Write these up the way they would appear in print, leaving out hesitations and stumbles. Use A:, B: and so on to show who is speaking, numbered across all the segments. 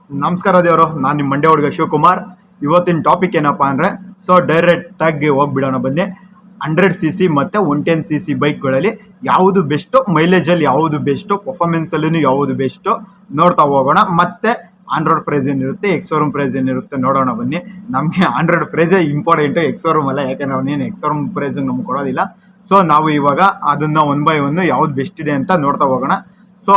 A: ನಮಸ್ಕಾರ ದೇವರು, ನಾನು ನಿಮ್ಮ ಮಂಡ್ಯ ಹುಡುಗ ಶಿವಕುಮಾರ್. ಇವತ್ತಿನ ಟಾಪಿಕ್ ಏನಪ್ಪ ಅಂದರೆ, ಡೈರೆಕ್ಟಾಗಿ ಹೋಗ್ಬಿಡೋಣ ಬನ್ನಿ. 100cc ಮತ್ತು 110cc ಬೈಕ್ಗಳಲ್ಲಿ ಯಾವುದು ಬೆಸ್ಟು, ಮೈಲೇಜಲ್ಲಿ ಯಾವುದು ಬೆಸ್ಟು, ಪರ್ಫಾರ್ಮೆನ್ಸಲ್ಲೂ ಯಾವುದು ಬೆಸ್ಟು ನೋಡ್ತಾ ಹೋಗೋಣ. ಮತ್ತು ಆನ್ ರೋಡ್ ಪ್ರೈಸ್ ಏನಿರುತ್ತೆ, ಎಕ್ಸ್-ಶೋರೂಮ್ ಪ್ರೈಸ್ ಏನಿರುತ್ತೆ ನೋಡೋಣ ಬನ್ನಿ. ನಮಗೆ ಆನ್ ರೋಡ್ ಪ್ರೈಸೇ ಇಂಪಾರ್ಟೆಂಟು, ಎಕ್ಸ್-ಶೋರೂಮ್ ಅಲ್ಲ. ಯಾಕೆಂದರೆ ಅವನೇನು ಎಕ್ಸ್-ಶೋರೂಮ್ ಪ್ರೈಸಿಗೆ ನಮ್ಗೆ ಕೊಡೋದಿಲ್ಲ. ಸೊ ನಾವು ಇವಾಗ ಅದನ್ನು 1 by 1 ಯಾವ್ದು ಬೆಸ್ಟ್ ಇದೆ ಅಂತ ನೋಡ್ತಾ ಹೋಗೋಣ. ಸೊ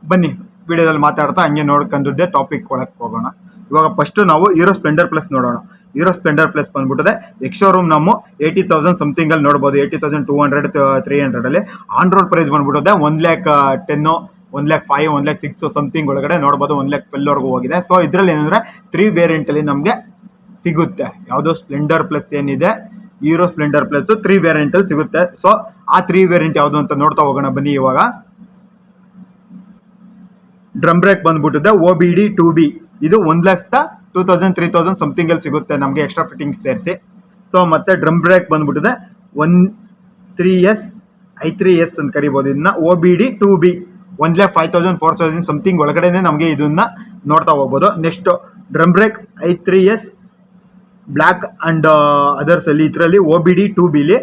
A: ಬನ್ನಿ, ವಿಡಿಯೋದಲ್ಲಿ ಮಾತಾಡ್ತಾ ಹಂಗೆ ನೋಡ್ಕೊಂಡಿದ್ದೆ ಟಾಪಿಕ್ ಒಳಗೆ ಹೋಗೋಣ. ಇವಾಗ ಫಸ್ಟ್ ನಾವು ಹೀರೋ ಸ್ಪ್ಲೆಂಡರ್ ಪ್ಲಸ್ ನೋಡೋಣ. ಹೀರೋ ಸ್ಪ್ಲೆಂಡರ್ ಪ್ಲಸ್ ಬಂದ್ಬಿಟ್ಟಿದೆ ಎಕ್ಸ್-ಶೋರೂಮ್ ನಮ್ಮ 80,000 ಸಮಥಿಂಗ್ ಅಲ್ಲಿ ನೋಡ್ಬೋದು. 80,200 300 ಅಲ್ಲಿ. ಆನ್ ರೋಡ್ ಪ್ರೈಸ್ ಬಂದ್ಬಿಟ್ಟಿದೆ 1,10,000 1,05,000 1,06,000 ಸಮಥಿಂಗ್ ಒಳಗಡೆ ನೋಡ್ಬೋದು. 1,12,000 ವರೆಗೂ ಹೋಗಿದೆ. ಸೊ ಇದರಲ್ಲಿ ಏನಂದ್ರೆ 3 ವೇರಿಯಂಟ್ ಅಲ್ಲಿ ನಮಗೆ ಸಿಗುತ್ತೆ. ಯಾವುದು ಸ್ಪ್ಲೆಂಡರ್ ಪ್ಲಸ್ ಏನಿದೆ, ಹೀರೋ ಸ್ಪ್ಲೆಂಡರ್ ಪ್ಲಸ್ 3 ವೇರಿಯಂಟ್ ಅಲ್ಲಿ ಸಿಗುತ್ತೆ. ಸೊ ಆ 3 ವೇರಿಯಂಟ್ ಯಾವುದು ಅಂತ ನೋಡ್ತಾ ಹೋಗೋಣ ಬನ್ನಿ. ಇವಾಗ ಡ್ರಮ್ ಬ್ರೇಕ್ ಬಂದ್ಬಿಟ್ಟಿದೆ OBD 2B. ಇದು 1,02,000 3,000 ಸಮಥಿಂಗ್ ಅಲ್ಲಿ ಸಿಗುತ್ತೆ ನಮಗೆ, ಎಕ್ಸ್ಟ್ರಾ ಫಿಟ್ಟಿಂಗ್ ಸೇರಿಸಿ. ಸೊ ಮತ್ತೆ ಡ್ರಮ್ ಬ್ರೇಕ್ ಬಂದ್ಬಿಟ್ಟಿದೆ 13S i3S ಅಂತ ಕರಿಬೋದು. ಇದನ್ನ OBD 2B 1,05,000 4,000 ಸಮಥಿಂಗ್ ಒಳಗಡೆನೆ ನಮಗೆ ಇದನ್ನ ನೋಡ್ತಾ ಹೋಗ್ಬೋದು. Next drum break i3S black and others ಅಲ್ಲಿ, ಇದರಲ್ಲಿ OBD 2Bಲಿ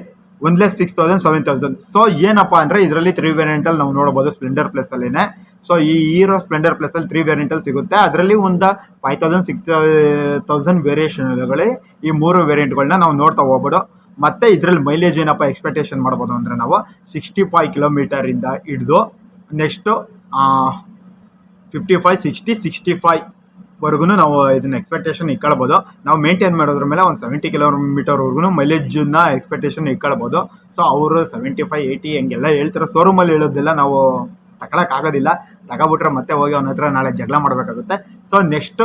A: 1,06,000 7,000. ಸೊ ಏನಪ್ಪಾ ಅಂದ್ರೆ ಇದರಲ್ಲಿ 3 ವೇರಿಯಂಟ್ ಅಲ್ಲಿ ನಾವು ನೋಡಬಹುದು ಸ್ಪ್ಲೆಂಡರ್ ಪ್ಲಸ್ ಅಲ್ಲಿನೇ. ಸೊ ಈ ಹೀರೋ ಸ್ಪ್ಲೆಂಡರ್ ಪ್ಲಸ್ ಅಲ್ಲಿ 3 ವೇರಿಯಂಟ್ ಅಲ್ಲಿ ಸಿಗುತ್ತೆ. ಅದರಲ್ಲಿ ಒಂದು 5,000 6,000 ವೇರಿಯೇಷನ್ಗಳು ಈ 3 ವೇರಿಯಂಟ್ಗಳನ್ನ ನಾವು ನೋಡ್ತಾ ಹೋಗ್ಬೋದು. ಮತ್ತೆ ಇದರಲ್ಲಿ ಮೈಲೇಜ್ ಏನಪ್ಪ ಎಕ್ಸ್ಪೆಕ್ಟೇಷನ್ ಮಾಡ್ಬೋದು ಅಂದ್ರೆ ನಾವು 65 ಕಿಲೋಮೀಟರ್ ಇಂದ ಹಿಡಿದು ನೆಕ್ಸ್ಟ್ 55 60 65 ವರೆಗೂ ನಾವು ಇದನ್ನ ಎಕ್ಸ್ಪೆಕ್ಟೇಷನ್ ಇಟ್ಕೊಳ್ಬೋದು. ನಾವು ಮೇಂಟೈನ್ ಮಾಡೋದ್ರ ಮೇಲೆ ಒಂದು 70 ಕಿಲೋಮೀಟರ್ವರೆಗೂ ಮೈಲೇಜನ್ನ ಎಕ್ಸ್ಪೆಕ್ಟೇಷನ್ ಇಟ್ಕೊಳ್ಬೋದು. ಸೊ ಅವರು 75 80 ಹಂಗೆಲ್ಲ ಹೇಳ್ತಾರೆ. ಶೋರೂಮಲ್ಲಿ ಹೇಳೋದೆಲ್ಲ ನಾವು ತಗೊಳಕ್ಕಾಗೋದಿಲ್ಲ. ತಗೋಬಿಟ್ರೆ ಮತ್ತೆ ಹೋಗಿ ಅವನ ಹತ್ರ ನಾಳೆ ಜಗಳ ಮಾಡಬೇಕಾಗುತ್ತೆ. ಸೊ ನೆಕ್ಸ್ಟ್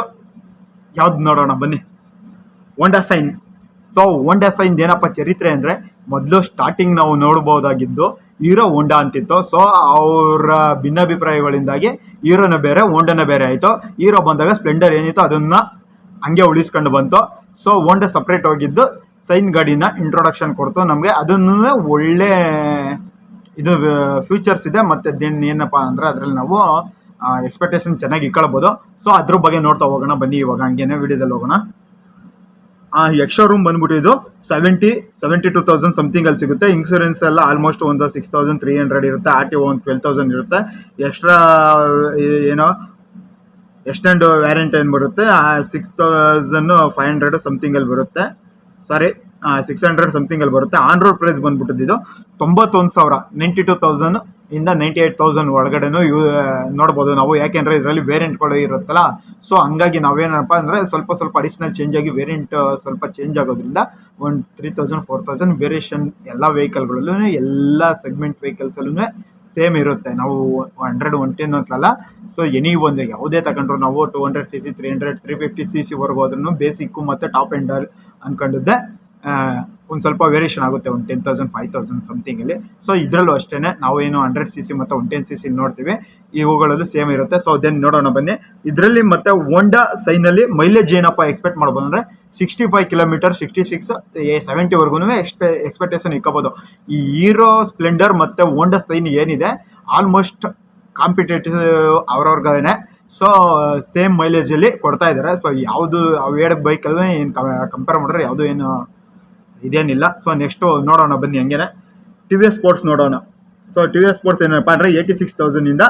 A: ಯಾವ್ದು ನೋಡೋಣ ಬನ್ನಿ, Honda Shine. So Honda Shine ಏನಪ್ಪ ಚರಿತ್ರೆ ಅಂದರೆ, ಮೊದಲು ಸ್ಟಾರ್ಟಿಂಗ್ ನಾವು ನೋಡ್ಬೋದಾಗಿದ್ದು ಹೀರೋ ಹೋಂಡಾ ಅಂತಿತ್ತು. ಸೊ ಅವರ ಭಿನ್ನಾಭಿಪ್ರಾಯಗಳಿಂದಾಗಿ ಹೀರೋನ ಬೇರೆ ಹೋಂಡಾನ ಬೇರೆ ಆಯಿತು. ಹೀರೋ ಬಂದಾಗ ಸ್ಪ್ಲೆಂಡರ್ ಏನಿತ್ತು ಅದನ್ನು ಹಂಗೆ ಉಳಿಸ್ಕೊಂಡು ಬಂತು. ಸೊ ಹೋಂಡಾ ಸಪ್ರೇಟ್ ಹೋಗಿದ್ದು ಸೈನ್ ಗಾಡಿನ ಇಂಟ್ರೊಡಕ್ಷನ್ ಕೊಡ್ತು ನಮಗೆ. ಅದನ್ನು ಒಳ್ಳೆ ಇದು ಫ್ಯೂಚರ್ಸ್ ಇದೆ. ಮತ್ತು ಏನಪ್ಪ ಅಂದರೆ ಅದರಲ್ಲಿ ನಾವು ಎಕ್ಸ್ಪೆಕ್ಟೇಷನ್ ಚೆನ್ನಾಗಿ ಇಟ್ಕೊಳ್ಬೋದು. ಸೊ ಅದ್ರ ಬಗ್ಗೆ ನೋಡ್ತಾ ಹೋಗೋಣ ಬನ್ನಿ. ಇವಾಗ ಹಂಗೇನೆ ವಿಡಿಯೋದಲ್ಲಿ ಹೋಗೋಣ. ಎಕ್ಸ್-ಶೋರೂಮ್ ಬಂದ್ಬಿಟ್ಟು ಇದು 72,000 ಸಮಥಿಂಗ್ ಅಲ್ಲಿ ಸಿಗುತ್ತೆ. ಇನ್ಶೂರೆನ್ಸ್ ಎಲ್ಲ ಆಲ್ಮೋಸ್ಟ್ ಒಂದು 6,300 ಇರುತ್ತೆ. RTO ಒಂದು 12,000 ಇರುತ್ತೆ. ಎಕ್ಸ್ಟ್ರಾ ಏನೋ ಎಕ್ಸ್ಟೆಂಡ್ ವ್ಯಾರಂಟಿ ಏನು ಬರುತ್ತೆ 6,500 ಸಮಥಿಂಗ್ ಅಲ್ಲಿ ಬರುತ್ತೆ. ಸಾರಿ 600 ಸಮಥಿಂಗ್ ಅಲ್ಲಿ ಬರುತ್ತೆ. ಆನ್ ರೋಡ್ ಪ್ರೈಸ್ ಬಂದ್ಬಿಟ್ಟಿದ್ದು 91,000 92,000 ಇಂದ 98,000 ಒಳಗಡೆನೂ ನೋಡ್ಬೋದು ನಾವು. ಯಾಕೆಂದ್ರೆ ಇದರಲ್ಲಿ ವೇರಿಯಂಟ್ಗಳು ಇರುತ್ತಲ್ಲ. ಸೊ ಹಂಗಾಗಿ ನಾವೇನಪ್ಪ ಅಂದರೆ ಸ್ವಲ್ಪ ಅಡಿಷನಲ್ ಚೇಂಜ್ ಆಗಿ ವೇರಿಯಂಟ್ ಸ್ವಲ್ಪ ಚೇಂಜ್ ಆಗೋದ್ರಿಂದ ಒಂದು 3,000 4,000 ವೇರಿಯೇಷನ್ ಎಲ್ಲ ವೆಹಿಕಲ್ಗಳಲ್ಲೂ ಎಲ್ಲ ಸೆಗ್ಮೆಂಟ್ ವೆಹಿಕಲ್ಸಲ್ಲೂ ಸೇಮ್ ಇರುತ್ತೆ. ನಾವು 100 110 ಅಂತಲ್ಲ. ಸೊ ಎನಿ ಒಂದು ಯಾವುದೇ ತಗೊಂಡ್ರು ನಾವು 200cc 300 350cc ವರೆಗೂ ಹೋದ್ರೂ ಬೇಸಿಕ್ಕು ಮತ್ತು ಟಾಪ್ ಎಂಡ್ ಅಂದ್ಕೊಂಡಿದ್ದೆ ಒಂದು ಸ್ವಲ್ಪ ವೇರಿಯೇಷನ್ ಆಗುತ್ತೆ, ಒಂದು 10,000 5,000 ಸಮಥಿಂಗಲ್ಲಿ. ಸೊ ಇದರಲ್ಲೂ ಅಷ್ಟೇ ನಾವೇನು 100cc ಮತ್ತು 110cc ನೋಡ್ತೀವಿ, ಇವುಗಳಲ್ಲೂ ಸೇಮ್ ಇರುತ್ತೆ. ಸೊ ಅದನ್ನು ನೋಡೋಣ ಬನ್ನಿ. ಇದರಲ್ಲಿ ಮತ್ತೆ ಹೋಂಡಾ ಸೈನಲ್ಲಿ ಮೈಲೇಜ್ ಏನಪ್ಪ ಎಕ್ಸ್ಪೆಕ್ಟ್ ಮಾಡ್ಬೋದು ಅಂದರೆ 65 ಕಿಲೋಮೀಟರ್ 66 70 ವರೆಗೂ ಎಕ್ಸ್ಪೆಕ್ಟೇಷನ್ ಇಕ್ಕೋಬೋದು. ಈ ಹೀರೋ ಸ್ಪ್ಲೆಂಡರ್ ಮತ್ತು ಹೋಂಡಾ ಸೈನ್ ಏನಿದೆ ಆಲ್ಮೋಸ್ಟ್ ಕಾಂಪಿಟೇಟಿವ್ ಅವ್ರವ್ರಿಗೇನೆ. ಸೊ ಸೇಮ್ ಮೈಲೇಜಲ್ಲಿ ಕೊಡ್ತಾ ಇದ್ದಾರೆ. ಸೊ ಯಾವುದು ಅವೆರಡು ಬೈಕಲ್ಲಿ ಏನು ಕಂಪೇರ್ ಮಾಡಿದ್ರೆ ಯಾವುದು ಏನು ಇದೇನಿಲ್ಲ. ಸೊ ನೆಕ್ಸ್ಟು ನೋಡೋಣ ಬನ್ನಿ ಹಂಗೇನೆ TVS ಸ್ಪೋರ್ಟ್ಸ್ ನೋಡೋಣ. ಸೊ TVS ಸ್ಪೋರ್ಟ್ಸ್ ಏನಪ್ಪ ಅಂದರೆ 86,000 ಇಂದ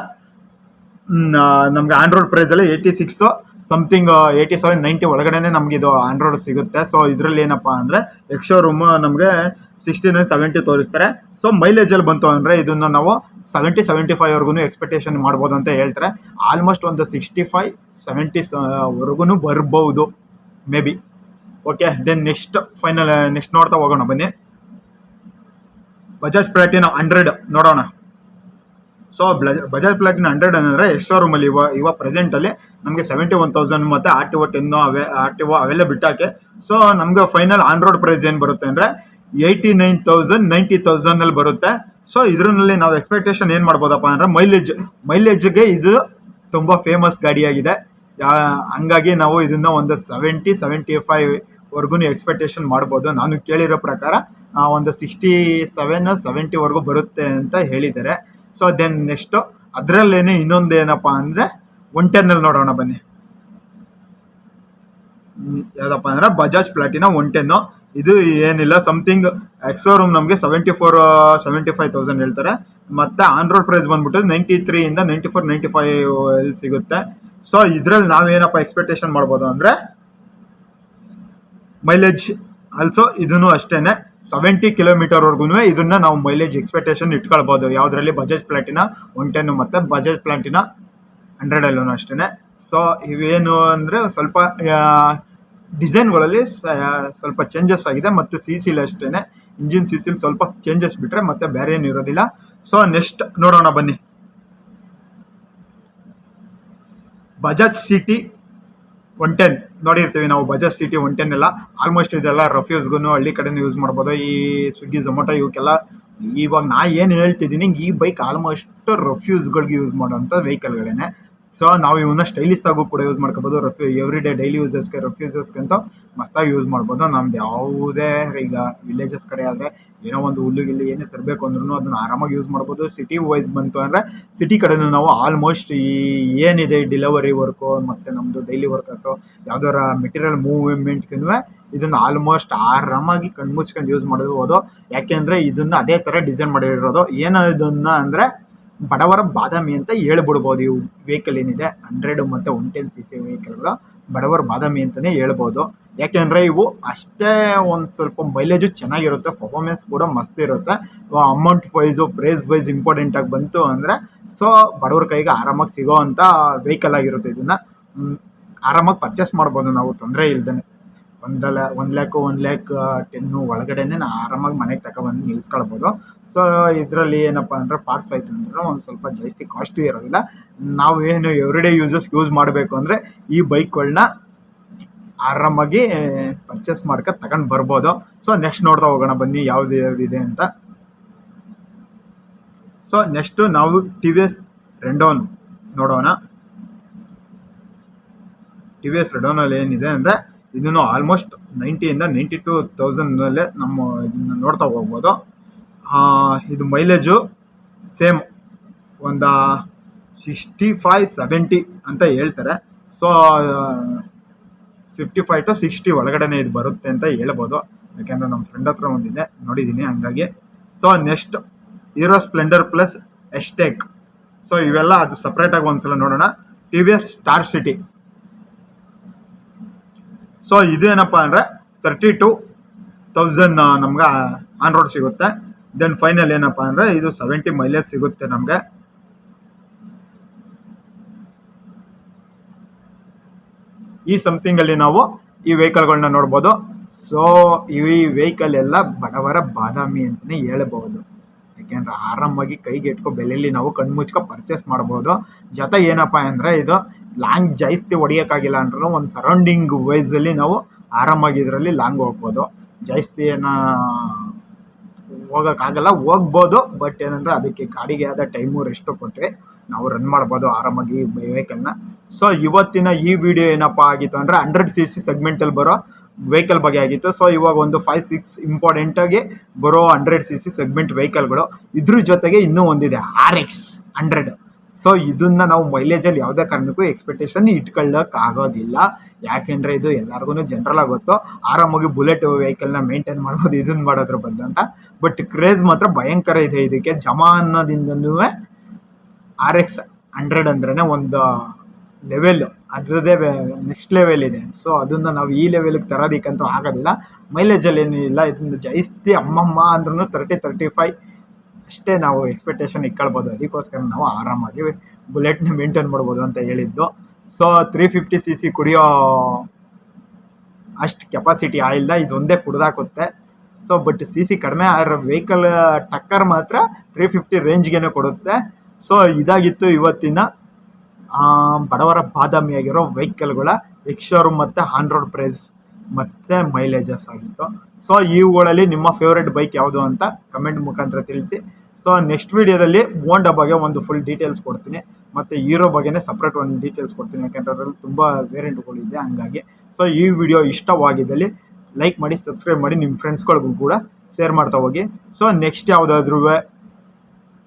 A: ನಮ್ಗೆ ಆನ್ ರೋಡ್ ಪ್ರೈಸಲ್ಲಿ 86 ಸಮಥಿಂಗ್ 87 90 ಒಳಗಡೆನೆ ನಮ್ಗೆ ಇದು ಆನ್ ರೋಡ್ ಸಿಗುತ್ತೆ. ಸೊ ಇದರಲ್ಲಿ ಏನಪ್ಪ ಅಂದರೆ ಎಕ್ಸ್-ಶೋರೂಮ್ ನಮಗೆ 69 70 ತೋರಿಸ್ತಾರೆ. ಸೊ ಮೈಲೇಜಲ್ಲಿ ಬಂತು ಅಂದರೆ ಇದನ್ನು ನಾವು 70 75 ವರೆಗೂ ಎಕ್ಸ್ಪೆಕ್ಟೇಷನ್ ಮಾಡ್ಬೋದು ಅಂತ ಹೇಳ್ತಾರೆ. ಆಲ್ಮೋಸ್ಟ್ ಒಂದು 65 70 ವರೆಗೂ ಬರ್ಬೋದು maybe. Okay, then next ನೋಡ್ತಾ ಹೋಗೋಣ ಬನ್ನಿ. ಬಜಾಜ್ ಪ್ಲಾಟಿನಾ 100 ನೋಡೋಣ. ಸೊ ಬಜಾಜ್ ಪ್ಲಾಟಿನಾ 100 ಅಂದರೆ ಎಕ್ಸ್-ಶೋರೂಮಲ್ಲಿ ಇವಾಗ ಪ್ರೆಸೆಂಟಲ್ಲಿ ನಮಗೆ 71,000 ಮತ್ತು RTO 10 RTO ಅವೆಲ್ಲ ಬಿಟ್ಟಾಕೆ. ಸೊ ನಮಗೆ ಫೈನಲ್ ಆನ್ ರೋಡ್ ಪ್ರೈಸ್ ಏನು ಬರುತ್ತೆ ಅಂದರೆ 89,000 90,000 ಅಲ್ಲಿ ಬರುತ್ತೆ. ಸೊ ಇದರಲ್ಲಿ ನಾವು ಎಕ್ಸ್ಪೆಕ್ಟೇಷನ್ ಏನು ಮಾಡ್ಬೋದಪ್ಪ ಅಂದರೆ ಮೈಲೇಜ್ಗೆ ಇದು ತುಂಬ ಫೇಮಸ್ ಗಾಡಿಯಾಗಿದೆ. ಹಂಗಾಗಿ ನಾವು ಇದನ್ನು ಒಂದು 70 75 ವರೆಗೂ ಎಕ್ಸ್ಪೆಕ್ಟೇಷನ್ ಮಾಡ್ಬೋದು. ನಾನು ಕೇಳಿರೋ ಪ್ರಕಾರ ಒಂದು 67 70 ವರೆಗೂ ಬರುತ್ತೆ ಅಂತ ಹೇಳಿದ್ದಾರೆ. ಸೊ ದೆನ್ ನೆಕ್ಸ್ಟು ಅದರಲ್ಲೇನೆ ಇನ್ನೊಂದು ಏನಪ್ಪ ಅಂದರೆ 110 ನೋಡೋಣ ಬನ್ನಿ. ಯಾವುದಪ್ಪ ಅಂದರೆ ಬಜಾಜ್ ಪ್ಲಾಟಿನಾ 110. ಇದು ಏನಿಲ್ಲ ಸಮಥಿಂಗ್ ಎಕ್ಸೋರೂಮ್ ನಮಗೆ 75,000 ಹೇಳ್ತಾರೆ. ಮತ್ತು ಆನ್ ರೋಡ್ ಪ್ರೈಸ್ ಬಂದ್ಬಿಟ್ಟು 93 ಇಂದ 94, 95 ಎಲ್ಲಿ ಸಿಗುತ್ತೆ. ಸೊ ಇದರಲ್ಲಿ ನಾವೇನಪ್ಪ ಎಕ್ಸ್ಪೆಕ್ಟೇಷನ್ ಮಾಡ್ಬೋದು ಅಂದರೆ ಮೈಲೇಜ್ ಆಲ್ಸೋ ಇದೂ ಅಷ್ಟೇನೆ 70 ಕಿಲೋಮೀಟರ್ವರೆಗೂ ಇದನ್ನ ನಾವು ಮೈಲೇಜ್ ಎಕ್ಸ್ಪೆಕ್ಟೇಷನ್ ಇಟ್ಕೊಳ್ಬೋದು. ಯಾವುದರಲ್ಲಿ ಬಜಾಜ್ ಪ್ಲಾಟಿನಾ 110 ಮತ್ತು ಬಜಾಜ್ ಪ್ಲಾಟಿನಾ 100 ಅಷ್ಟೇ. ಸೊ ಇವೇನು ಅಂದರೆ ಸ್ವಲ್ಪ ಡಿಸೈನ್ಗಳಲ್ಲಿ ಸ್ವಲ್ಪ ಚೇಂಜಸ್ ಆಗಿದೆ ಮತ್ತು CCಲಿ ಅಷ್ಟೇ, ಇಂಜಿನ್ CCಲಿ ಸ್ವಲ್ಪ ಚೇಂಜಸ್ ಬಿಟ್ಟರೆ ಮತ್ತೆ ಬೇರೆ ಏನು ಇರೋದಿಲ್ಲ. ಸೊ ನೆಕ್ಸ್ಟ್ ನೋಡೋಣ ಬನ್ನಿ. ಬಜಾಜ್ ಸಿಟಿ 110 ನೋಡಿರ್ತೀವಿ ನಾವು. ಬಜಾಜ್ ಸಿಟಿ 110 ಎಲ್ಲ ಆಲ್ಮೋಸ್ಟ್ ಇದೆಲ್ಲ ರಫ್ಯೂಸ್ಗೂ ಹಳ್ಳಿ ಕಡೆನೂ ಯೂಸ್ ಮಾಡ್ಬೋದು. ಈ ಸ್ವಿಗ್ಗಿ ಝೊಮ್ಯಾಟೊ ಇವಕ್ಕೆಲ್ಲ ಇವಾಗ ನಾ ಏನು ಹೇಳ್ತಿದ್ದೀನಿ ಈ ಬೈಕ್ ಆಲ್ಮೋಸ್ಟ್ ರಫ್ಯೂಸ್ಗಳಿಗೆ ಯೂಸ್ ಮಾಡೋಂಥ ವೆಹಿಕಲ್ಗಳೇನೆ. ಸೊ ನಾವು ಇವನ್ನ ಸ್ಟೈಲಿಶ್ ಆಗೂ ಕೂಡ ಯೂಸ್ ಮಾಡ್ಕೋಬೋದು. ಎವ್ರಿ ಡೇ ಡೈಲಿ ಯೂಸಸ್ಗೆ ರಫ್ಯೂಸಸ್ಗೆ ಅಂತ ಮಸ್ತಾಗಿ ಯೂಸ್ ಮಾಡ್ಬೋದು. ನಮ್ದು ಯಾವುದೇ ಈಗ ವಿಲೇಜಸ್ ಕಡೆ ಆದರೆ ಏನೋ ಒಂದು ಹುಲ್ಲುಗಿಲ್ಲಿ ಏನೇ ತರಬೇಕು ಅಂದ್ರೂ ಅದನ್ನು ಆರಾಮಾಗಿ ಯೂಸ್ ಮಾಡ್ಬೋದು. ಸಿಟಿ ವೈಸ್ ಬಂತು ಅಂದರೆ ಸಿಟಿ ಕಡೆನೂ ನಾವು ಆಲ್ಮೋಸ್ಟ್ ಈ ಏನಿದೆ ಡೆಲಿವರಿ ವರ್ಕು ಮತ್ತು ನಮ್ಮದು ಡೈಲಿ ವರ್ಕರ್ಸು ಯಾವ್ದಾರ ಮೆಟೀರಿಯಲ್ ಮೂವ್ಮೆಂಟ್ಗೂ ಇದನ್ನು ಆಲ್ಮೋಸ್ಟ್ ಆರಾಮಾಗಿ ಕಣ್ಮುಚ್ಕೊಂಡು ಯೂಸ್ ಮಾಡ್ಬೋದು. ಯಾಕೆಂದರೆ ಇದನ್ನು ಅದೇ ಥರ ಡಿಸೈನ್ ಮಾಡಿರೋದು. ಏನದನ್ನು ಅಂದರೆ ಬಡವರ ಬಾದಾಮಿ ಅಂತ ಹೇಳ್ಬಿಡ್ಬೋದು. ಇವು ವೆಹಿಕಲ್ ಏನಿದೆ 100 ಮತ್ತು 110 cc ವೆಹಿಕಲ್ಗಳು ಬಡವರ ಬಾದಾಮಿ ಅಂತಲೇ ಹೇಳ್ಬೋದು. ಯಾಕೆಂದರೆ ಇವು ಅಷ್ಟೇ ಒಂದು ಸ್ವಲ್ಪ ಮೈಲೇಜು ಚೆನ್ನಾಗಿರುತ್ತೆ, ಪರ್ಫಾರ್ಮೆನ್ಸ್ ಕೂಡ ಮಸ್ತ್ ಇರುತ್ತೆ. ಅಮೌಂಟ್ ವೈಸು ಪ್ರೈಸ್ ವೈಸ್ ಇಂಪಾರ್ಟೆಂಟಾಗಿ ಬಂತು ಅಂದರೆ ಸೊ ಬಡವ್ರ ಕೈಗೆ ಆರಾಮಾಗಿ ಸಿಗೋ ಅಂಥ ವೆಹಿಕಲ್ ಆಗಿರುತ್ತೆ. ಇದನ್ನು ಆರಾಮಾಗಿ ಪರ್ಚೇಸ್ ಮಾಡ್ಬೋದು ನಾವು ತೊಂದರೆ ಇಲ್ದೇ. 1,10,000 ಒಳಗಡೆನೆ ನಾವು ಆರಾಮಾಗಿ ಮನೆಗೆ ತಗೊಬಂದು ನಿಲ್ಸ್ಕೊಳ್ಬೋದು. ಸೊ ಇದರಲ್ಲಿ ಏನಪ್ಪ ಅಂದರೆ ಪಾರ್ಟ್ಸ್ ಆಯ್ತು ಅಂದ್ರೆ ಒಂದು ಸ್ವಲ್ಪ ಜಾಸ್ತಿ ಕಾಸ್ಟ್ಲಿ ಇರೋದಿಲ್ಲ. ನಾವು ಏನು ಎವ್ರಿಡೇ ಯೂಸ್ ಮಾಡಬೇಕು ಅಂದರೆ ಈ ಬೈಕ್ಗಳನ್ನ ಆರಾಮಾಗಿ ಪರ್ಚೇಸ್ ಮಾಡ್ಕೊಂಡು ತಗೊಂಡು ಬರ್ಬೋದು. ಸೊ ನೆಕ್ಸ್ಟ್ ನೋಡ್ತಾ ಹೋಗೋಣ ಬನ್ನಿ ಯಾವ್ದು ಯಾವ್ದಿದೆ ಅಂತ. ಸೊ ನೆಕ್ಸ್ಟು ನಾವು TVS ರೆಡೋನ್ ನೋಡೋಣ. TVS ರೆಡೋನಲ್ಲಿ ಏನಿದೆ ಅಂದರೆ ಇದನ್ನು ಆಲ್ಮೋಸ್ಟ್ 90 ಇಂದ 92,000 ನಮ್ಮ ಇದನ್ನು ನೋಡ್ತಾ ಹೋಗ್ಬೋದು. ಇದು ಮೈಲೇಜು ಸೇಮ್ ಒಂದು 65-70 ಅಂತ ಹೇಳ್ತಾರೆ. ಸೊ 55 to 60 ಒಳಗಡೆನೇ ಇದು ಬರುತ್ತೆ ಅಂತ ಹೇಳ್ಬೋದು. ಯಾಕೆಂದರೆ ನಮ್ಮ ಫ್ರೆಂಡ್ ಹತ್ರ ಒಂದಿದೆ ನೋಡಿದ್ದೀನಿ ಹಂಗಾಗಿ. So next Hero Splendor plus ಎಸ್ಟೇಕ್. ಸೊ ಇವೆಲ್ಲ ಅದು ಸಪ್ರೇಟಾಗಿ ಒಂದ್ಸಲ ನೋಡೋಣ. TVS star city. ಸೊ ಇದೇನಪ್ಪ ಅಂದರೆ 32,000 ನಮ್ಗೆ ಆನ್ ರೋಡ್ ಸಿಗುತ್ತೆ. ದೆನ್ ಫೈನಲ್ ಏನಪ್ಪ ಅಂದರೆ ಇದು 70 ಮೈಲೇಜ್ ಸಿಗುತ್ತೆ ನಮಗೆ. ಈ ಸಮಥಿಂಗಲ್ಲಿ ನಾವು ಈ ವೆಹಿಕಲ್ಗಳನ್ನ ನೋಡ್ಬೋದು. ಸೊ ಈ ವೆಹಿಕಲ್ ಎಲ್ಲ ಬಡವರ ಬಾದಾಮಿ ಅಂತಲೇ ಹೇಳ್ಬೋದು. ಯಾಕೆಂದರೆ ಆರಾಮಾಗಿ ಕೈಗೆ ಇಟ್ಕೊ ಬೆಲೆಯಲ್ಲಿ ನಾವು ಕಣ್ಮುಚ್ಕೊ ಪರ್ಚೇಸ್ ಮಾಡ್ಬೋದು. ಜೊತೆ ಏನಪ್ಪ ಅಂದರೆ ಇದು ಲಾಂಗ್ ಜಾಸ್ತಿ ಹೊಡಿಯೋಕ್ಕಾಗಿಲ್ಲ ಅಂದ್ರೂ ಒಂದು ಸರೌಂಡಿಂಗ್ ವೈಸಲ್ಲಿ ನಾವು ಆರಾಮಾಗಿ ಇದರಲ್ಲಿ ಲಾಂಗ್ ಹೋಗ್ಬೋದು. ಜಾಸ್ತಿ ಏನೋ ಹೋಗೋಕ್ಕಾಗಲ್ಲ, ಹೋಗ್ಬೋದು. ಬಟ್ ಏನಂದರೆ ಅದಕ್ಕೆ ಗಾಡಿಗೆ ಆದ ಟೈಮು ರೆಸ್ಟು ಕೊಟ್ಟರೆ ನಾವು ರನ್ ಮಾಡ್ಬೋದು ಆರಾಮಾಗಿ ವೆಹಿಕಲ್ನ. ಸೊ ಇವತ್ತಿನ ಈ ವಿಡಿಯೋ ಏನಪ್ಪ ಆಗಿತ್ತು ಅಂದರೆ 100 cc ಸೆಗ್ಮೆಂಟಲ್ಲಿ ಬರೋ ವೆಹಿಕಲ್ ಬಗ್ಗೆ ಆಗಿತ್ತು. ಸೊ ಇವಾಗ ಒಂದು 5-6 ಇಂಪಾರ್ಟೆಂಟಾಗಿ ಬರೋ 100 cc ಸೆಗ್ಮೆಂಟ್ ವೆಹಿಕಲ್ಗಳು. ಇದ್ರ ಜೊತೆಗೆ ಇನ್ನೂ ಒಂದಿದೆ RX 100. ಸೊ ಇದನ್ನು ನಾವು ಮೈಲೇಜಲ್ಲಿ ಯಾವುದೇ ಕಾರಣಕ್ಕೂ ಎಕ್ಸ್ಪೆಕ್ಟೇಷನ್ ಇಟ್ಕೊಳ್ಳೋಕ್ಕಾಗೋದಿಲ್ಲ. ಯಾಕೆಂದರೆ ಇದು ಎಲ್ಲರಿಗೂ ಜನರಲ್ ಆಗುತ್ತೋ ಆರಾಮಾಗಿ ಬುಲೆಟ್ ವೆಹಿಕಲ್ನ ಮೇಂಟೈನ್ ಮಾಡ್ಬೋದು ಇದನ್ನು ಮಾಡೋದ್ರ ಬದಲು ಅಂತ. ಬಟ್ ಕ್ರೇಜ್ ಮಾತ್ರ ಭಯಂಕರ ಇದೆ ಇದಕ್ಕೆ. ಜಮಾನದಿಂದಲೂ RX 100 ಅಂದ್ರೇ ಒಂದು ಲೆವೆಲ್, ಅದರದ್ದೇ ನೆಕ್ಸ್ಟ್ ಲೆವೆಲ್ ಇದೆ. ಸೊ ಅದನ್ನು ನಾವು ಈ ಲೆವೆಲ್ಗೆ ತರೋದಕ್ಕಂತೂ ಆಗೋದಿಲ್ಲ. ಮೈಲೇಜಲ್ಲಿ ಏನಿಲ್ಲ, ಇದನ್ನು ಜಾಸ್ತಿ ಅಮ್ಮಮ್ಮ ಅಂದ್ರೂ 30-35 ಅಷ್ಟೇ ನಾವು ಎಕ್ಸ್ಪೆಕ್ಟೇಷನ್ ಇಟ್ಕೊಳ್ಬೋದು. ಅದಕ್ಕೋಸ್ಕರ ನಾವು ಆರಾಮಾಗಿ ಬುಲೆಟ್ನ ಮೇಂಟೈನ್ ಮಾಡ್ಬೋದು ಅಂತ ಹೇಳಿದ್ದು. ಸೊ 350 cc ಕುಡಿಯೋ ಅಷ್ಟು ಕೆಪಾಸಿಟಿ ಆಯಿಲ್ಲ, ಇದೊಂದೇ ಕುಡ್ದಾಕುತ್ತೆ. ಸೊ ಬಟ್ CC ಕಡಿಮೆ ಆಗಿರೋ ವೆಹಿಕಲ್ ಟಕ್ಕರ್ ಮಾತ್ರ 350 ರೇಂಜ್ಗೆ ಕೊಡುತ್ತೆ. ಸೊ ಇದಾಗಿತ್ತು ಇವತ್ತಿನ ಬಡವರ ಬಾದಾಮಿಯಾಗಿರೋ ವೆಹಿಕಲ್ಗಳ ಎಕ್ಸ್-ಶೋರೂಮ್ ಮತ್ತು ಆನ್ ರೋಡ್ ಪ್ರೈಸ್ ಮತ್ತು ಮೈಲೇಜಸ್ ಆಗಿತ್ತು. ಸೊ ಇವುಗಳಲ್ಲಿ ನಿಮ್ಮ ಫೇವ್ರೆಟ್ ಬೈಕ್ ಯಾವುದು ಅಂತ ಕಮೆಂಟ್ ಮುಖಾಂತರ ತಿಳಿಸಿ. ಸೊ ನೆಕ್ಸ್ಟ್ ವೀಡಿಯೋದಲ್ಲಿ ಹೋಂಡಾ ಬಗ್ಗೆ ಒಂದು ಫುಲ್ ಡೀಟೇಲ್ಸ್ ಕೊಡ್ತೀನಿ ಮತ್ತು ಹೀರೋ ಬಗ್ಗೆನೇ ಸಪ್ರೇಟ್ ಒಂದು ಡೀಟೇಲ್ಸ್ ಕೊಡ್ತೀನಿ. ಯಾಕೆಂದರೆ ಅದರಲ್ಲಿ ತುಂಬ ವೇರಿಯಂಟ್ಗಳಿದೆ ಹಂಗಾಗಿ. ಸೊ ಈ ವಿಡಿಯೋ ಇಷ್ಟವಾಗಿದ್ದಲ್ಲಿ ಲೈಕ್ ಮಾಡಿ, ಸಬ್ಸ್ಕ್ರೈಬ್ ಮಾಡಿ, ನಿಮ್ಮ ಫ್ರೆಂಡ್ಸ್ಗಳಿಗೂ ಕೂಡ ಶೇರ್ ಮಾಡ್ತಾ ಹೋಗಿ. ಸೊ ನೆಕ್ಸ್ಟ್ ಯಾವುದಾದ್ರೂ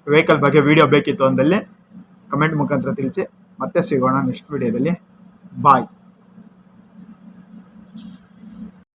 A: ವೆಹಿಕಲ್ ಬಗ್ಗೆ ವಿಡಿಯೋ ಬೇಕಿತ್ತು ಅಂದಲ್ಲಿ ಕಮೆಂಟ್ ಮುಖಾಂತರ ತಿಳಿಸಿ. ಮತ್ತೆ ಸಿಗೋಣ ನೆಕ್ಸ್ಟ್ ವಿಡಿಯೋದಲ್ಲಿ. ಬಾಯ್.